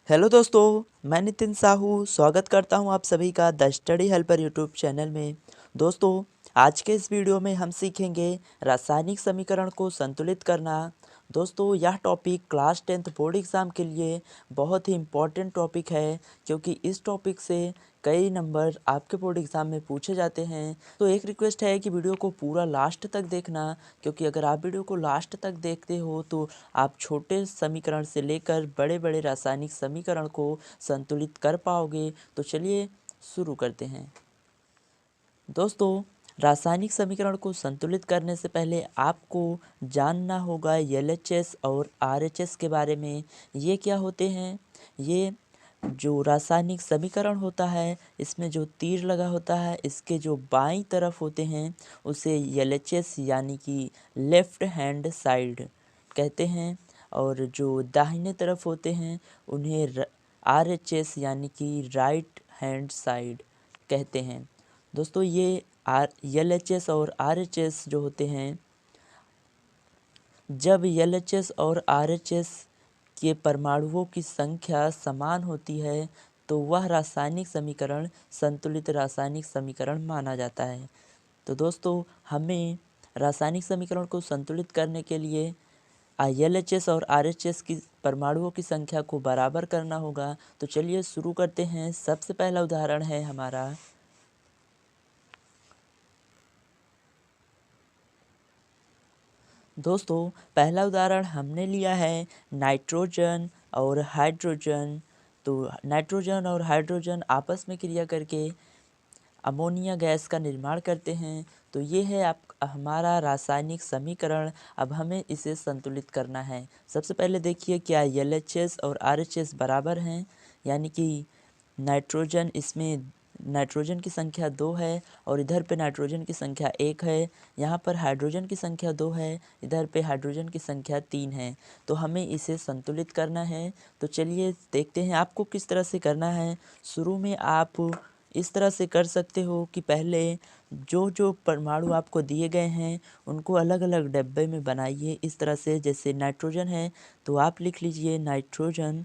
Hello दोस्तों, मैं नितिन साहू स्वागत करता हूं आप सभी का the study helper YouTube channel में। दोस्तों, आज के इस वीडियो में हम सीखेंगे रासायनिक समीकरण को संतुलित करना। दोस्तों, यह topic class 10th board exam के लिए बहुत ही इम्पोर्टेंट टॉपिक है, क्योंकि इस टॉपिक से कई नंबर आपके बोर्ड एग्ज़ाम में पूछे जाते हैं। तो एक रिक्वेस्ट है कि वीडियो को पूरा लास्ट तक देखना, क्योंकि अगर आप वीडियो को लास्ट तक देखते हो तो आप छोटे समीकरण से लेकर बड़े बड़े रासायनिक समीकरण को संतुलित कर पाओगे। तो चलिए शुरू करते हैं। दोस्तों, रासायनिक समीकरण को संतुलित करने से पहले आपको जानना होगा एलएचएस और आरएचएस के बारे में। ये क्या होते हैं? ये जो रासायनिक समीकरण होता है, इसमें जो तीर लगा होता है, इसके जो बाईं तरफ होते हैं उसे एलएचएस यानी कि लेफ्ट हैंड साइड कहते हैं, और जो दाहिने तरफ होते हैं उन्हें आरएचएस यानी कि राइट हैंड साइड कहते हैं। दोस्तों, ये एलएचएस और आरएचएस जो होते हैं, जब एलएचएस और आरएचएस के परमाणुओं की संख्या समान होती है तो वह रासायनिक समीकरण संतुलित रासायनिक समीकरण माना जाता है। तो दोस्तों, हमें रासायनिक समीकरण को संतुलित करने के लिए एलएचएस और आरएचएस की परमाणुओं की संख्या को बराबर करना होगा। तो चलिए शुरू करते हैं। सबसे पहला उदाहरण है हमारा दोस्तों, पहला उदाहरण हमने लिया है नाइट्रोजन और हाइड्रोजन। तो नाइट्रोजन और हाइड्रोजन आपस में क्रिया करके अमोनिया गैस का निर्माण करते हैं। तो ये है आप हमारा रासायनिक समीकरण। अब हमें इसे संतुलित करना है। सबसे पहले देखिए क्या एलएचएस और आरएचएस बराबर हैं, यानी कि नाइट्रोजन इसमें नाइट्रोजन की संख्या 2 है और इधर पे नाइट्रोजन की संख्या 1 है। यहाँ पर हाइड्रोजन की संख्या 2 है, इधर पे हाइड्रोजन की संख्या 3 है। तो हमें इसे संतुलित करना है। तो चलिए देखते हैं आपको किस तरह से करना है। शुरू में आप इस तरह से कर सकते हो कि पहले जो जो परमाणु आपको दिए गए हैं उनको अलग अलग डब्बे में बनाइए। इस तरह से जैसे नाइट्रोजन है तो आप लिख लीजिए नाइट्रोजन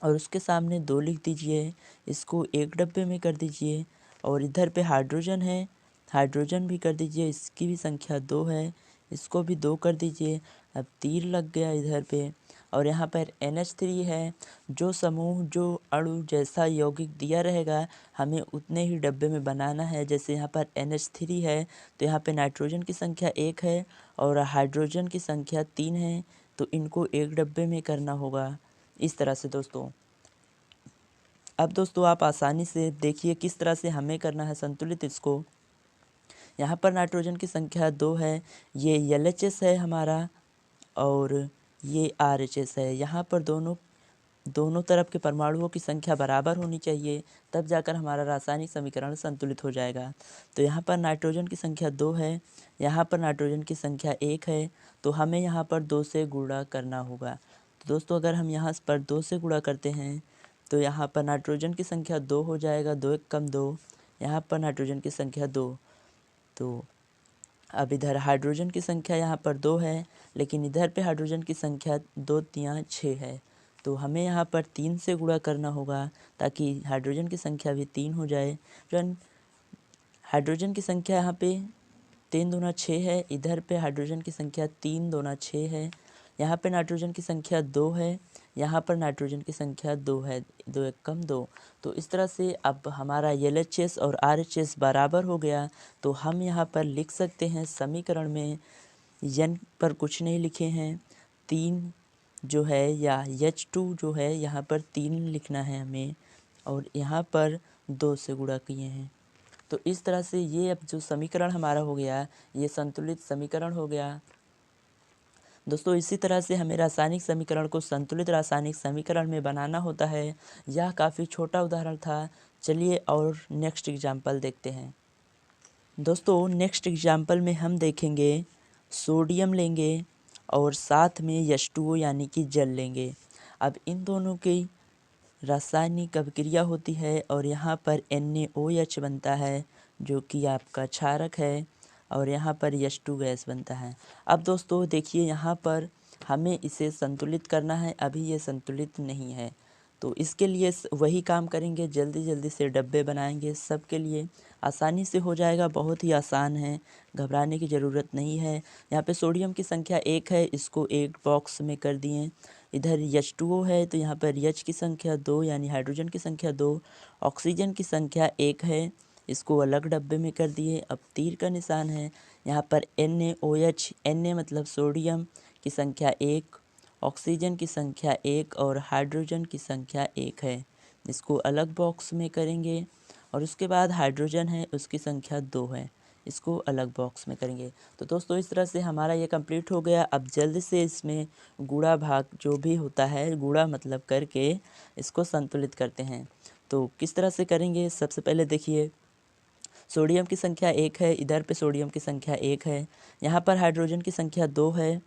और उसके सामने 2 लिख दीजिए, इसको एक डब्बे में कर दीजिए। और इधर पे हाइड्रोजन है, हाइड्रोजन भी कर दीजिए, इसकी भी संख्या 2 है, इसको भी 2 कर दीजिए। अब तीर लग गया इधर पे। और यहाँ पर NH3 है। जो समूह जो अणु जैसा यौगिक दिया रहेगा हमें उतने ही डब्बे में बनाना है। जैसे यहाँ पर NH3 है तो यहाँ पे नाइट्रोजन की संख्या 1 है और हाइड्रोजन की संख्या 3 है, तो इनको एक डब्बे में करना होगा। इस तरह से दोस्तों, अब दोस्तों आप आसानी से देखिए किस तरह से हमें करना है संतुलित इसको। यहाँ पर नाइट्रोजन की संख्या 2 है, ये एलएचएस है हमारा और ये आरएचएस है। यहाँ पर दोनों तरफ के परमाणुओं की संख्या बराबर होनी चाहिए, तब जाकर हमारा रासायनिक समीकरण संतुलित हो जाएगा। तो यहाँ पर नाइट्रोजन की संख्या 2 है, यहाँ पर नाइट्रोजन की संख्या 1 है, तो हमें यहाँ पर 2 से गुणा करना होगा। तो दोस्तों, अगर हम यहाँ पर 2 से गुणा करते हैं तो यहाँ पर नाइट्रोजन की संख्या 2 हो जाएगा, 2 एक कम 2, यहाँ पर नाइट्रोजन की संख्या 2। तो अब इधर हाइड्रोजन की संख्या यहाँ पर 2 है, लेकिन इधर पे हाइड्रोजन की संख्या 2 तियाँ 6 है। तो हमें यहाँ पर 3 से गुणा करना होगा ताकि हाइड्रोजन की संख्या भी 3 हो जाए। हाइड्रोजन की संख्या यहाँ पे 3 दूना 6 है, इधर पे हाइड्रोजन की संख्या 3 दूना 6 है। यहाँ पे नाइट्रोजन की संख्या 2 है, यहाँ पर नाइट्रोजन की संख्या 2 है, 2 एक कम 2। तो इस तरह से अब हमारा एलएचएस और आरएचएस बराबर हो गया। तो हम यहाँ पर लिख सकते हैं समीकरण में एन पर कुछ नहीं लिखे हैं, 3 जो है या H2 जो है यहाँ पर 3 लिखना है हमें, और यहाँ पर 2 से गुणा किए हैं। तो इस तरह से ये अब जो समीकरण हमारा हो गया, ये संतुलित समीकरण हो गया। दोस्तों, इसी तरह से हमें रासायनिक समीकरण को संतुलित रासायनिक समीकरण में बनाना होता है। यह काफ़ी छोटा उदाहरण था। चलिए और नेक्स्ट एग्जाम्पल देखते हैं। दोस्तों, नेक्स्ट एग्जाम्पल में हम देखेंगे सोडियम लेंगे और साथ में H2O यानी कि जल लेंगे। अब इन दोनों की रासायनिक अभिक्रिया होती है और यहाँ पर NaOH बनता है जो कि आपका क्षारक है, और यहाँ पर H2 गैस बनता है। अब दोस्तों देखिए, यहाँ पर हमें इसे संतुलित करना है, अभी ये संतुलित नहीं है। तो इसके लिए वही काम करेंगे, जल्दी जल्दी से डब्बे बनाएंगे, सबके लिए आसानी से हो जाएगा, बहुत ही आसान है, घबराने की ज़रूरत नहीं है। यहाँ पे सोडियम की संख्या 1 है, इसको एक बॉक्स में कर दिए। इधर H2O है तो यहाँ पर H की संख्या 2 यानी हाइड्रोजन की संख्या 2, ऑक्सीजन की संख्या 1 है, इसको अलग डब्बे में कर दिए। अब तीर का निशान है, यहाँ पर NaOH, Na मतलब सोडियम की संख्या 1, ऑक्सीजन की संख्या 1 और हाइड्रोजन की संख्या 1 है, इसको अलग बॉक्स में करेंगे। और उसके बाद हाइड्रोजन है, उसकी संख्या 2 है, इसको अलग बॉक्स में करेंगे। तो दोस्तों इस तरह से हमारा ये कंप्लीट हो गया। अब जल्दी से इसमें गुणा भाग जो भी होता है, गुणा मतलब करके इसको संतुलित करते हैं। तो किस तरह से करेंगे, सबसे पहले देखिए, सोडियम की संख्या 1 है, इधर पे सोडियम की संख्या 1 है, यहाँ पर हाइड्रोजन की संख्या 2 है,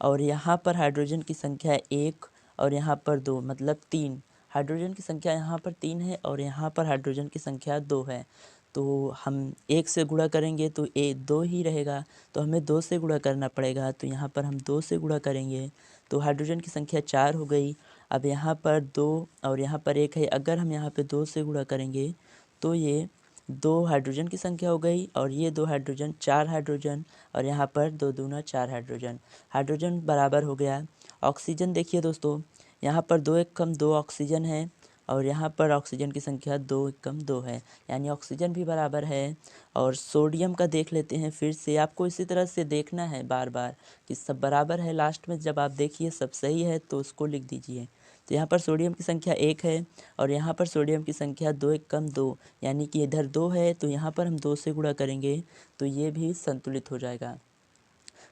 और यहाँ पर हाइड्रोजन की संख्या 1 और यहाँ पर 2 मतलब 3। हाइड्रोजन की संख्या यहाँ पर 3 है और यहाँ पर हाइड्रोजन की संख्या 2 है। तो हम 1 से गुणा करेंगे तो 2 ही रहेगा, तो हमें 2 से गुणा करना पड़ेगा। तो यहाँ पर हम 2 से गुणा करेंगे तो हाइड्रोजन की संख्या 4 हो गई। अब यहाँ पर 2 और यहाँ पर 1 है, अगर हम यहाँ पे 2 से गुणा करेंगे तो ये 2 हाइड्रोजन की संख्या हो गई, और ये 2 हाइड्रोजन, 4 हाइड्रोजन, और यहाँ पर 2 दूना 4 हाइड्रोजन। हाइड्रोजन बराबर हो गया ऑक्सीजन। देखिए दोस्तों, यहाँ पर 2 एक कम 2 ऑक्सीजन है, और यहाँ पर ऑक्सीजन की संख्या 2 एक कम 2 है, यानी ऑक्सीजन भी बराबर है। और सोडियम का देख लेते हैं फिर से, आपको इसी तरह से देखना है बार बार कि सब बराबर है। लास्ट में जब आप देखिए सब सही है तो उसको लिख दीजिए। तो यहाँ पर सोडियम की संख्या 1 है और यहाँ पर सोडियम की संख्या 2 एक कम 2, यानी कि इधर 2 है तो यहाँ पर हम 2 से गुणा करेंगे तो ये भी संतुलित हो जाएगा।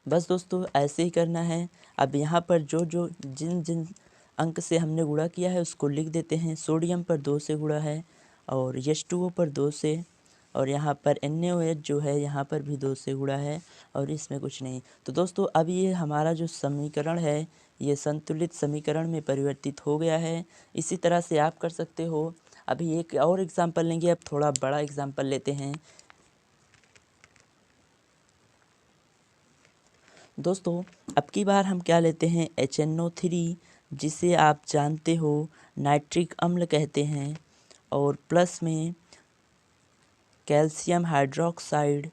बस दोस्तों ऐसे ही करना है। अब यहाँ पर जो जो जिन जिन अंक से हमने गुणा किया है उसको लिख देते हैं। सोडियम पर 2 से गुणा है, और H2O पर 2 से, और यहाँ पर NaOH जो है यहाँ पर भी 2 से गुणा है, और इसमें कुछ नहीं। तो दोस्तों अब ये हमारा जो समीकरण है ये संतुलित समीकरण में परिवर्तित हो गया है। इसी तरह से आप कर सकते हो। अभी एक और एग्जाम्पल लेंगे, अब थोड़ा बड़ा एग्जाम्पल लेते हैं। दोस्तों अब की बार हम क्या लेते हैं, HNO3, जिसे आप जानते हो नाइट्रिक अम्ल कहते हैं, और प्लस में कैल्शियम हाइड्रोक्साइड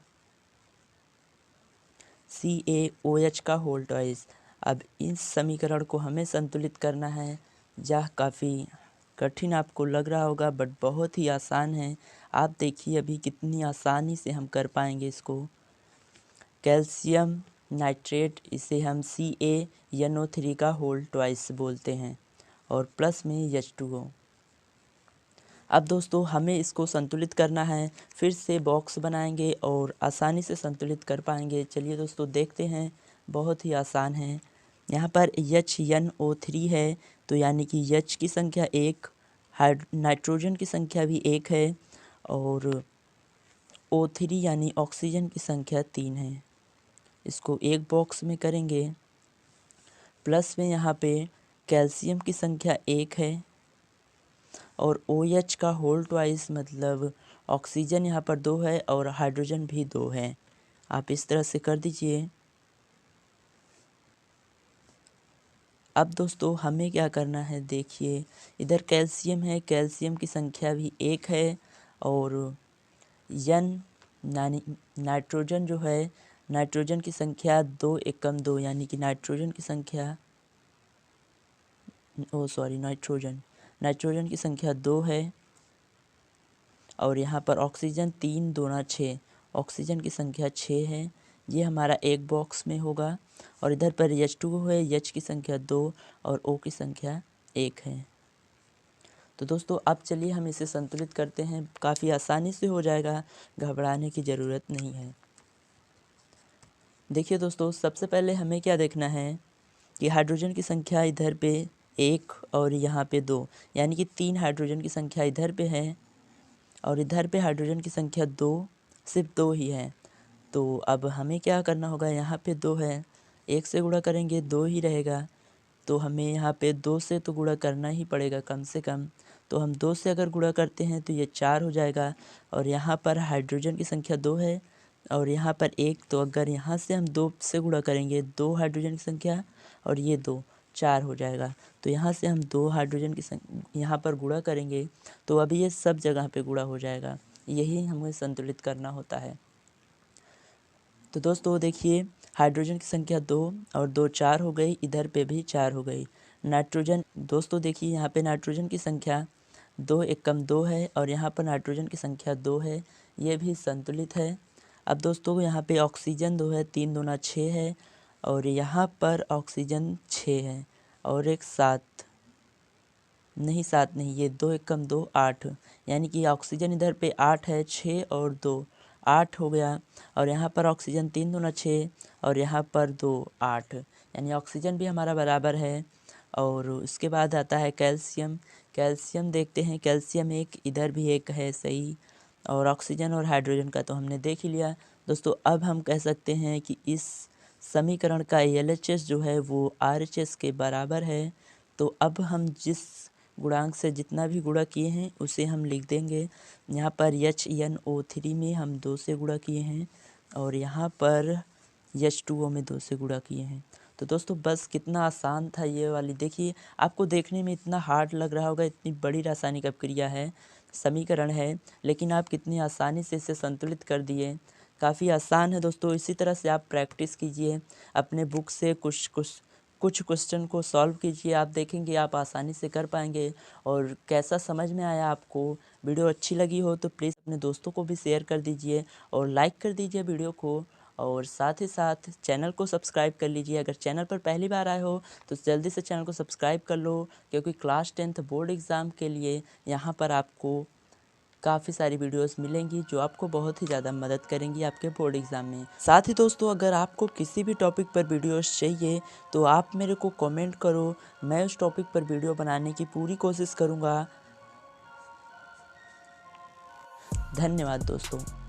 CaOH का होल ट्वाइस। अब इस समीकरण को हमें संतुलित करना है। यह काफ़ी कठिन आपको लग रहा होगा बट बहुत ही आसान है। आप देखिए अभी कितनी आसानी से हम कर पाएंगे इसको। कैल्शियम नाइट्रेट, इसे हम CaNO3 का होल ट्वाइस बोलते हैं, और प्लस में H2O। अब दोस्तों हमें इसको संतुलित करना है, फिर से बॉक्स बनाएंगे और आसानी से संतुलित कर पाएंगे। चलिए दोस्तों देखते हैं, बहुत ही आसान है। यहाँ पर HNO3 है तो यानी कि H की संख्या 1, नाइट्रोजन की संख्या भी 1 है, और O3 यानी ऑक्सीजन की संख्या 3 है। इसको एक बॉक्स में करेंगे। प्लस में यहाँ पे कैल्शियम की संख्या 1 है, और OH का होल ट्वाइस मतलब ऑक्सीजन यहाँ पर 2 है और हाइड्रोजन भी 2 है। आप इस तरह से कर दीजिए। अब दोस्तों हमें क्या करना है, देखिए इधर कैल्शियम है, कैल्शियम की संख्या भी 1 है, और नाइट्रोजन जो है, नाइट्रोजन की संख्या 2 एक कम 2, यानी कि नाइट्रोजन की संख्या नाइट्रोजन की संख्या 2 है, और यहाँ पर ऑक्सीजन 3 दूना 6, ऑक्सीजन की संख्या 6 है। ये हमारा एक बॉक्स में होगा, और इधर पर H2O है, H की संख्या 2 और O की संख्या 1 है। तो दोस्तों अब चलिए हम इसे संतुलित करते हैं, काफ़ी आसानी से हो जाएगा, घबराने की ज़रूरत नहीं है। देखिए दोस्तों, सबसे पहले हमें क्या देखना है कि हाइड्रोजन की संख्या इधर पे 1 और यहाँ पे 2, यानी कि 3 हाइड्रोजन की संख्या इधर पे है, और इधर पे हाइड्रोजन की संख्या 2, सिर्फ 2 ही है। तो अब हमें क्या करना होगा, यहाँ पे 2 है, 1 से गुणा करेंगे 2 ही रहेगा, तो हमें यहाँ पे 2 से तो गुणा करना ही पड़ेगा कम से कम। तो हम 2 से अगर गुणा करते हैं तो ये 4 हो जाएगा, और यहाँ पर हाइड्रोजन की संख्या 2 है और यहाँ पर 1, तो अगर यहाँ से हम 2 से गुणा करेंगे, 2 हाइड्रोजन की संख्या और ये 2, 4 हो जाएगा। तो यहाँ से हम 2 हाइड्रोजन की यहाँ पर गुणा करेंगे तो अभी ये सब जगह पे गुणा हो जाएगा। यही हमें संतुलित करना होता है। तो दोस्तों देखिए, हाइड्रोजन की संख्या 2 और 2 4 हो गई, इधर पे भी 4 हो गई। नाइट्रोजन दोस्तों देखिए, यहाँ पे नाइट्रोजन की संख्या 2 एक कम 2 है और यहाँ पर नाइट्रोजन की संख्या 2 है, ये भी संतुलित है। अब दोस्तों यहाँ पे ऑक्सीजन 2 है, 3 दूना 6 है और यहाँ पर ऑक्सीजन 6 है और एक 7 नहीं, 7 नहीं, ये 2 एक कम 2 8, यानी कि ऑक्सीजन इधर पे 8 है, 6 और 2 8 हो गया और यहाँ पर ऑक्सीजन 3 दूना 6 और यहाँ पर 2 8, यानी ऑक्सीजन भी हमारा बराबर है। और उसके बाद आता है कैल्शियम। कैल्शियम देखते हैं, कैल्शियम एक, इधर भी एक है, सही। और ऑक्सीजन और हाइड्रोजन का तो हमने देख ही लिया। दोस्तों अब हम कह सकते हैं कि इस समीकरण का LHS जो है वो RHS के बराबर है। तो अब हम जिस गुणांक से जितना भी गुणा किए हैं उसे हम लिख देंगे। यहाँ पर HNO3 में हम 2 से गुणा किए हैं और यहाँ पर H2O में 2 से गुणा किए हैं। तो दोस्तों बस कितना आसान था ये वाली। देखिए, आपको देखने में इतना हार्ड लग रहा होगा, इतनी बड़ी रासायनिक अपक्रिया है, समीकरण है, लेकिन आप कितनी आसानी से इसे संतुलित कर दिए। काफ़ी आसान है दोस्तों। इसी तरह से आप प्रैक्टिस कीजिए, अपने बुक से कुछ क्वेश्चन को सॉल्व कीजिए, आप देखेंगे आप आसानी से कर पाएंगे। और कैसा समझ में आया आपको, वीडियो अच्छी लगी हो तो प्लीज़ अपने दोस्तों को भी शेयर कर दीजिए और लाइक कर दीजिए वीडियो को, और साथ ही साथ चैनल को सब्सक्राइब कर लीजिए। अगर चैनल पर पहली बार आए हो तो जल्दी से चैनल को सब्सक्राइब कर लो, क्योंकि क्लास 10th बोर्ड एग्ज़ाम के लिए यहाँ पर आपको काफ़ी सारी वीडियोस मिलेंगी जो आपको बहुत ही ज़्यादा मदद करेंगी आपके बोर्ड एग्ज़ाम में। साथ ही दोस्तों, अगर आपको किसी भी टॉपिक पर वीडियोस चाहिए तो आप मेरे को कमेंट करो, मैं उस टॉपिक पर वीडियो बनाने की पूरी कोशिश करूँगा। धन्यवाद दोस्तों।